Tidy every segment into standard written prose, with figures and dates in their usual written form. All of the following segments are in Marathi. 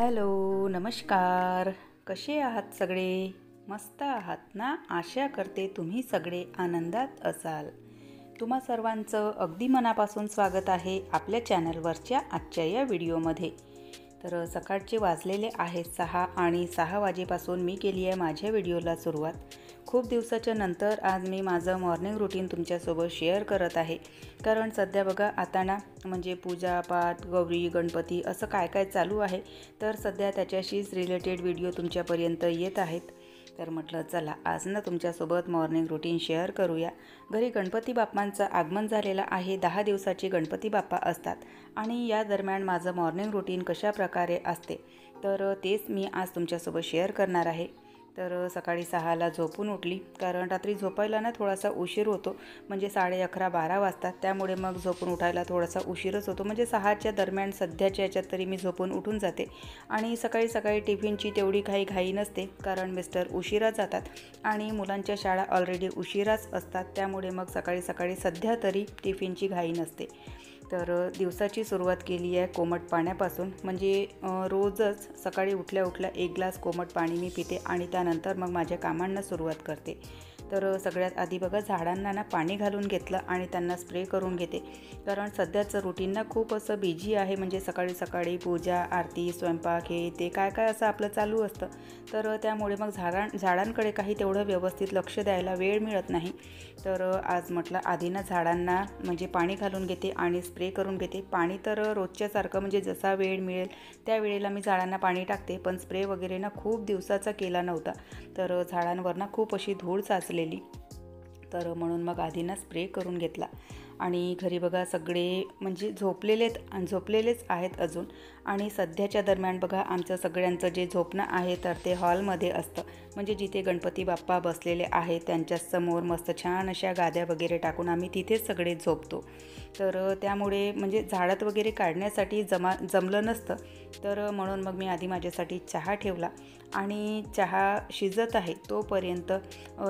हॅलो, नमस्कार. कसे आहात सगळे? मस्त आहात ना? आशा करते तुम्ही सगळे आनंदात असाल. तुम्हा सर्वांचं अगदी मनापासून स्वागत आहे आपल्या चॅनलवरच्या आजच्या या व्हिडिओमध्ये. तर सकाळचे वाजलेले आहेत 6 आणि 6 वाजेपासून मी केली आहे माझ्या व्हिडिओला सुरुवात. खूप दिवसाच्या नंतर आज मी माझं मॉर्निंग रुटीन तुमच्यासोबत शेअर करत आहे. कारण सध्या बघा आता ना म्हणजे पूजा पाठ, गौरी, गणपती असं काय काय चालू आहे. तर सध्या त्याच्याशीच रिलेटेड व्हिडिओ तुमच्यापर्यंत येत आहेत. तर म्हटलं चला आज ना तुमच्यासोबत मॉर्निंग रुटीन शेअर करूया. घरी गणपती बाप्पांचं आगमन झालेलं आहे. 10 दिवसाचे गणपती बाप्पा असतात आणि या दरम्यान माझं मॉर्निंग रुटीन कशा प्रकारे असते तर तेच मी आज तुमच्यासोबत शेअर करणार आहे. तर सकाळी 6ला झोपून उठली कारण रात्री झोपायला ना थोडासा उशीर होतो. म्हणजे 11:30-12 वाजतात. त्यामुळे मग झोपून उठायला थोडासा उशीरच होतो. म्हणजे 6च्या दरम्यान सध्याच्या याच्यात तरी मी झोपून उठून जाते. आणि सकाळी सकाळी टिफिनची तेवढी काही घाई नसते कारण मिस्टर उशिरा जातात आणि मुलांच्या शाळा ऑलरेडी उशिराच असतात. त्यामुळे मग सकाळी सकाळी सध्या तरी टिफिनची घाई नसते. तर दिवसाची सुरुवात केली आहे कोमट पाण्यापासून. म्हणजे रोजच सकाळी उठल्या उठल्या 1 ग्लास कोमट पाणी मी पिते आणि त्यानंतर मग माझ्या कामांना सुरुवात करते. तर सगळ्यात आधी बघा झाडांना ना पाणी घालून घेतलं आणि त्यांना स्प्रे करून घेते. कारण सध्याचं रुटीन ना खूप असं बिझी आहे. म्हणजे सकाळी सकाळी पूजा, आरती, स्वयंपाक हे ते काय काय असं आपलं चालू असतं. तर त्यामुळे मग झाडांकडे काही तेवढं व्यवस्थित लक्ष द्यायला वेळ मिळत नाही. तर आज म्हटलं आधी ना झाडांना म्हणजे पाणी घालून घेते आणि स्प्रे करून घेते. पाणी तर रोजच्यासारखं म्हणजे जसा वेळ मिळेल त्या वेळेला मी झाडांना पाणी टाकते. पण स्प्रे वगैरे ना खूप दिवसाचा केला नव्हता. तर झाडांवर ना खूप अशी धूळ साचलेली. तर म्हणून मग आधी ना स्प्रे करून घेतला. आणि घरी बघा सगळे म्हणजे झोपलेलेच आहेत अजून. आणि सध्याच्या दरम्यान बघा आमचं सगळ्यांचं जे झोपणं आहे तर ते हॉलमध्ये असतं. म्हणजे जिथे गणपती बाप्पा बसलेले आहेत त्यांच्यासमोर मस्त छान अशा गाद्या वगैरे टाकून आम्ही तिथेच सगळे झोपतो. तर त्यामुळे म्हणजे झाडात वगैरे काढण्यासाठी जमलं नसतं. तर म्हणून मग मी आधी माझ्यासाठी चहा ठेवला आणि चहा शिजत आहे तोपर्यंत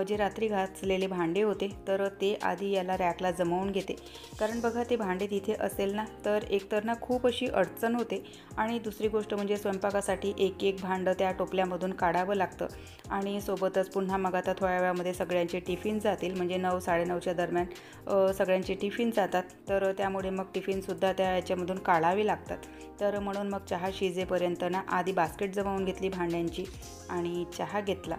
जे रात्री घासलेले भांडे होते तर ते आधी याला रॅकला जमवून घेते. कारण बघा ते भांडे तिथे असेल ना तर एकतर ना खूप अशी अडचण होते आणि दुसरी गोष्ट म्हणजे स्वयंपाकासाठी एक एक भांडं त्या टोपल्यामधून काढावं लागतं. आणि सोबतच पुन्हा मग आता थोड्या वेळामध्ये सगळ्यांचे टिफिन जातील. म्हणजे 9-9:30च्या दरम्यान सगळ्यांचे टिफिन जातात. तर त्यामुळे मग टिफिनसुद्धा त्या याच्यामधून काढावे लागतात. तर म्हणून मग चहा शिजेपर्यंत ना आधी बास्केट जमवून घेतली भांड्यांची आणि चहा घेतला.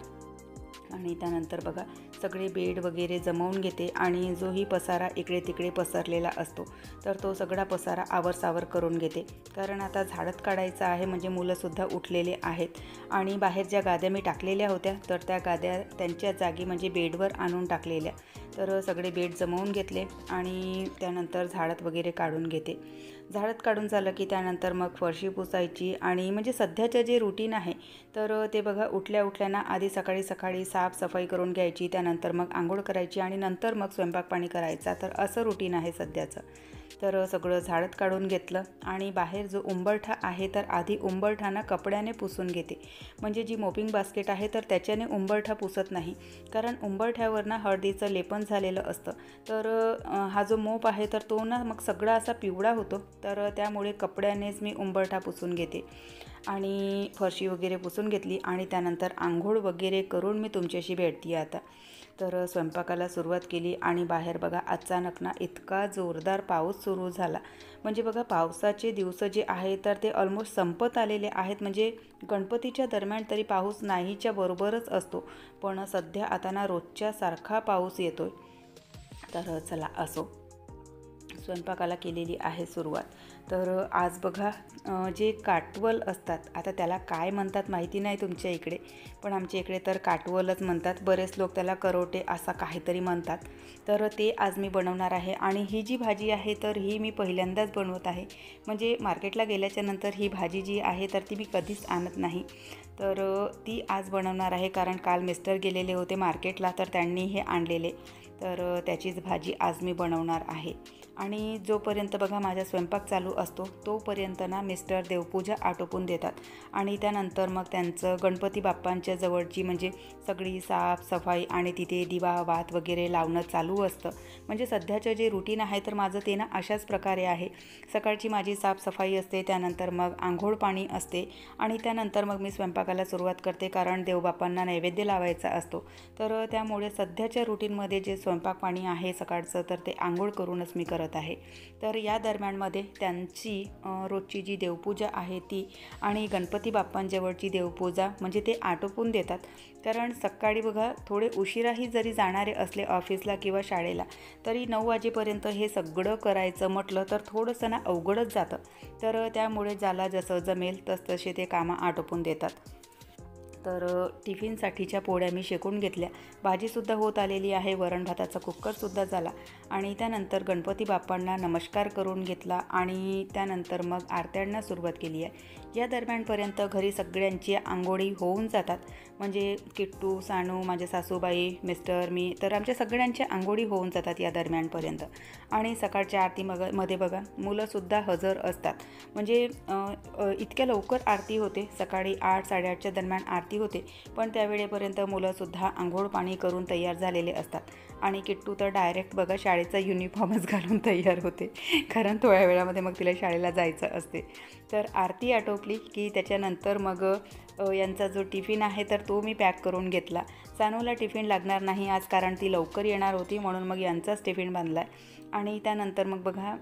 आणि त्यानंतर बघा सगळे बेड वगैरे जमवून घेते आणि जोही पसारा इकडे तिकडे पसरलेला असतो तर तो सगळा पसारा आवरसावर करून घेते. कारण आता झाडत काढायचं आहे. म्हणजे मुलंसुद्धा उठलेले आहेत आणि बाहेर ज्या गाद्या मी टाकलेल्या होत्या तर त्या गाद्या त्यांच्या जागी म्हणजे बेडवर आणून टाकलेल्या. तर सगळे बेड जमवून घेतले आणि त्यानंतर झाडत वगैरे काढून घेते. झाडत काढून झालं की त्यानंतर मग फरशी पुसायची. आणि म्हणजे सध्याचं जे रुटीन आहे तर ते बघा उठल्याना आधी सकाळी साफसफाई करून घ्यायची. त्यानंतर मग आंघोळ करायची आणि नंतर मग स्वयंपाक पाणी करायचा. तर असं रुटीन आहे सध्याचं. तर सगळं झाडत काढून घेतलं आणि बाहेर जो उंबरठा आहे तर आधी उंबरठाना कपड्याने पुसून घेते. म्हणजे जी मोपिंग बास्केट आहे तर त्याच्याने उंबरठा पुसत नाही. कारण उंबरठ्यावर ना हळदीचं लेपन झालेलं असतं. तर हा जो मोप आहे तर तो ना मग सगळा असा पिवळा होतो. तर त्यामुळे कपड्यानेच मी उंबरठा पुसून घेते. आणि फरशी वगैरे पुसून घेतली आणि त्यानंतर आंघोळ वगैरे करून मी तुमच्याशी भेटते आता. तर स्वयंपाकाला सुरुवात केली आणि बाहेर बघा अचानक ना इतका जोरदार पाऊस सुरू झाला. म्हणजे बघा पावसाचे दिवस जे आहे तर ते ऑलमोस्ट संपत आलेले आहेत. म्हणजे गणपतीच्या दरम्यान तरी पाऊस नाहीच्या बरोबरच असतो. पण सध्या आता ना रोजच्या सारखा पाऊस येतोय. तर चला असो, स्वयंपाकाला केलेली आहे सुरुवात. तर आज बघा जे काटवल असतात आता त्याला काय म्हणतात माहिती नाही तुमच्या इकडे, पण आमच्या इकडे तर काटवलच म्हणतात. बरेच लोक त्याला करोटे असा काहीतरी म्हणतात. तर ते आज मी बनवणार आहे. आणि ही जी भाजी आहे तर ही मी पहिल्यांदाच बनवत आहे. म्हणजे मार्केटला गेल्याच्या नंतर ही भाजी जी आहे तर ती मी कधीच आणत नाही. तर ती आज बनवणार आहे. कारण काल मिस्टर गेलेले होते मार्केटला तर त्यांनी हे आणलेले. तर त्याचीच भाजी आज मी बनवणार आहे. आणि जोपर्यंत बघा माझा स्वयंपाक चालू असतो तोपर्यंत ना मिस्टर देवपूजा आटोपून देतात आणि त्यानंतर मग त्यांचं गणपती बाप्पांच्या जवळची म्हणजे सगळी साफसफाई आणि तिथे दिवा वात वगैरे लावणं चालू असतं. म्हणजे सध्याचं जे रुटीन आहे तर माझं ते ना अशाच प्रकारे आहे. सकाळची माझी साफसफाई असते, त्यानंतर मग आंघोळ पाणी असते आणि त्यानंतर मग मी स्वयंपाकाला सुरुवात करते, कारण देवबाप्पांना नैवेद्य लावायचा असतो. तर त्यामुळे सध्याच्या रुटीनमध्ये जे स्वयंपाक पाणी आहे सकाळचं तर ते आंघोळ करूनच मी करत आहे. तर या दरम्यानमध्ये त्यांची रोजची जी देवपूजा आहे ती आणि गणपती बाप्पांजवळची देवपूजा म्हणजे ते आटोपून देतात. कारण सकाळी बघा थोडे उशिराही जरी जाणारे असले ऑफिसला किंवा शाळेला तरी 9 वाजेपर्यंत हे सगळं करायचं म्हटलं तर थोडंसं ना अवघडच जातं. तर त्यामुळे ज्याला जसं जमेल तसे ते कामं आटोपून देतात. तर टिफिनसाठीच्या पोळ्या मी शेकून घेतल्या, भाजीसुद्धा होत आलेली आहे, वरण भाताचा कुक्करसुद्धा झाला आणि त्यानंतर गणपती बाप्पांना नमस्कार करून घेतला आणि त्यानंतर मग आरत्यांना सुरुवात केली आहे. या दरम्यानपर्यंत घरी सगळ्यांची आंघोळी होऊन जातात. म्हणजे किट्टू, सानू, माझे सासूबाई, मिस्टर, मी, तर आमच्या सगळ्यांच्या आंघोळी होऊन जातात या दरम्यानपर्यंत. आणि सकाळच्या आरतीमध्ये बघा मुलंसुद्धा हजर असतात. म्हणजे इतक्या लवकर आरती होते, सकाळी 8 साडेआठच्या दरम्यान आरती होते, पण त्यावेळेपर्यंत मुलंसुद्धा आंघोळ पाणी करून तयार झालेले असतात. आणि किट्टू तर डायरेक्ट बघा शाळेचा युनिफॉर्मच घालून तयार होते, कारण थोड्या वेळामध्ये मग तिला शाळेला जायचं असते. तर आरती आटोपली की त्याच्यानंतर मग यांचा जो टिफिन आहे तर तो मी पॅक करून घेतला. सानूला टिफिन लागणार नाही आज, कारण ती लवकर येणार होती, म्हणून मग यांचाच टिफिन बांधला आहे. आणि त्यानंतर मग बघा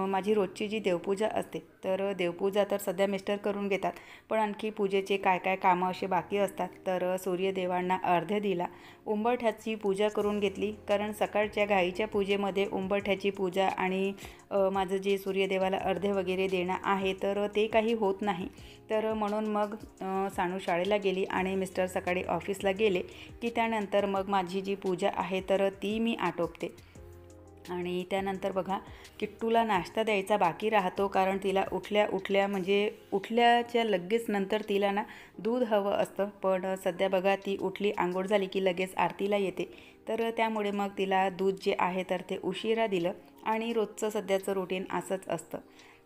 माझी रोजची जी देवपूजा असते तर देवपूजा तर सध्या मिस्टर करून घेतात, पण आणखी पूजेचे काय काय कामं असे बाकी असतात. तर सूर्यदेवांना अर्घ्य दिला, उंबरठ्याची पूजा करून घेतली, कारण सकाळच्या गाईच्या पूजेमध्ये उंबरठ्याची पूजा आणि माझं जे सूर्यदेवाला अर्घ्य वगैरे देणं आहे तर ते काही होत नाही. तर म्हणून मग सानू शाळेला गेली आणि मिस्टर सकाळी ऑफिसला गेले की त्यानंतर मग माझी जी पूजा आहे तर ती मी आटोपते. आणि त्यानंतर बघा किट्टूला नाश्ता द्यायचा बाकी राहतो, कारण तिला उठल्या म्हणजे उठल्याच्या लगेच नंतर तिला ना दूध हवं असतं. पण सध्या बघा ती उठली, आंघोळ झाली की लगेच आरतीला येते, तर त्यामुळे मग तिला दूध जे आहे तर ते उशिरा दिलं आणि रोजचं सध्याचं रुटीन असंच असतं.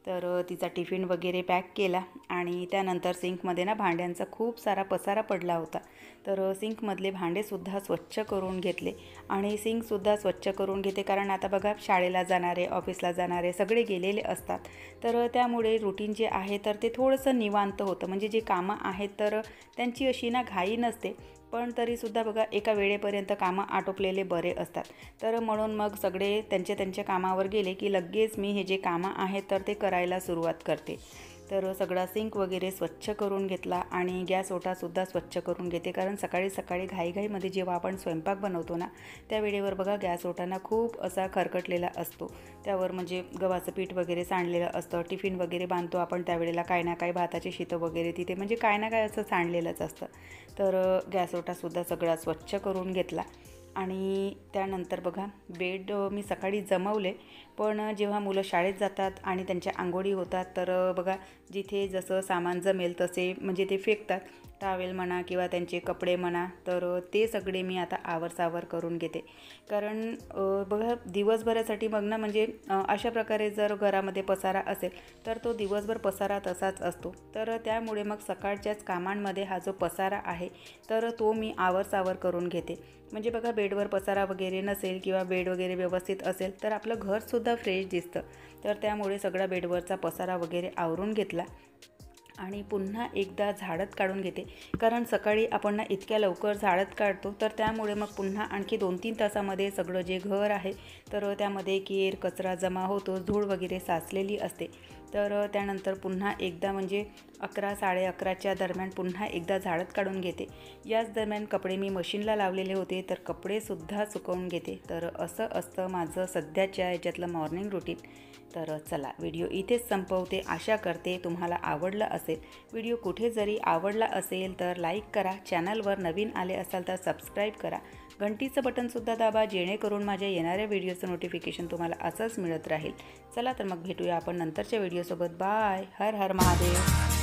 तर तिचा टिफिन वगैरे पॅक केला आणि त्यानंतर सिंकमध्ये ना भांड्यांचा खूप सारा पसारा पडला होता, तर सिंकमधले भांडेसुद्धा स्वच्छ करून घेतले आणि सिंकसुद्धा स्वच्छ करून घेते, कारण आता बघा शाळेला जाणारे, ऑफिसला जाणारे सगळे गेलेले असतात. तर त्यामुळे रुटीन जे आहे तर ते थोडंसं निवांत होतं. म्हणजे जे कामं आहेत तर त्यांची अशी ना घाई नसते, पण तरीसुद्धा बघा एका वेळेपर्यंत कामं आटोपलेले बरे असतात. तर म्हणून मग सगळे त्यांच्या कामावर गेले की लगेच मी हे जे कामं आहेत तर ते करायला सुरुवात करते. तर सगळा सिंक वगैरे स्वच्छ करून घेतला आणि गॅस ओटासुद्धा स्वच्छ करून घेते, कारण सकाळी सकाळी घाईघाईमध्ये जेव्हा आपण स्वयंपाक बनवतो ना त्या वेळेवर बघा गॅस ओटाना खूप असा खरकटलेला असतो. त्यावर म्हणजे गव्हाचं पीठ वगैरे सांडलेलं असतं, टिफिन वगैरे बांधतो आपण त्यावेळेला काय ना काय भाताचे शीतं वगैरे तिथे म्हणजे काय ना काय असं सांडलेलंच असतं. तर गॅस ओटासुद्धा सगळा स्वच्छ करून घेतला आणि त्यानंतर बघा बेड मी सकाळी जमवले, पण जेव्हा मुलं शाळेत जातात आणि त्यांच्या आंघोळी होतात तर बघा जिथे जसं सामान जमेल तसे म्हणजे ते फेकतात, टावेल म्हणा किंवा त्यांचे कपडे म्हणा, तर ते सगळे मी आता आवरसावर करून घेते. कारण बघा दिवसभरासाठी मग ना म्हणजे अशा प्रकारे जर घरामध्ये पसारा असेल तर तो दिवसभर पसारा तसाच असतो. तर त्यामुळे मग सकाळच्याच कामांमध्ये हा जो पसारा आहे तर तो मी आवरसावर करून घेते. म्हणजे बघा बेडवर पसारा वगैरे नसेल किंवा बेड वगैरे व्यवस्थित असेल तर आपलं घरसुद्धा फ्रेश दिसतं. तर त्यामुळे सगळा बेडवरचा पसारा वगैरे आवरून घेतला आणि पुन्हा एकदा झाडत काढून घेते, कारण सकाळी आपण ना इतक्या लवकर झाडत काढतो तर त्यामुळे मग पुन्हा आणखी 2-3 तासामध्ये सगळं जे घर आहे तर त्यामध्ये केर कचरा जमा होतो, धूळ वगैरे साचलेली असते. तर त्यानंतर पुन्हा एकदा म्हणजे 11 साडे11च्या दरम्यान पुन्हा एकदा झाडत काढून घेते. याच दरम्यान कपडे मी मशीनला लावलेले होते तर कपडेसुद्धा सुकवून घेते. तर असं असतं माझं सध्याच्या याच्यातलं मॉर्निंग रुटीन. तर चला व्हिडिओ इथेच संपवते. आशा करते तुम्हाला आवडला असेल. व्हिडिओ कुठे जरी आवडला असेल तर लाईक करा, चॅनलवर नवीन आले असाल तर सबस्क्राईब करा, घंटीचं बटनसुद्धा दाबा, जेणेकरून माझ्या येणाऱ्या व्हिडिओचं नोटिफिकेशन तुम्हाला असंच मिळत राहील. चला तर मग भेटूया आपण नंतरच्या व्हिडिओसोबत. बाय. हर हर महादेव.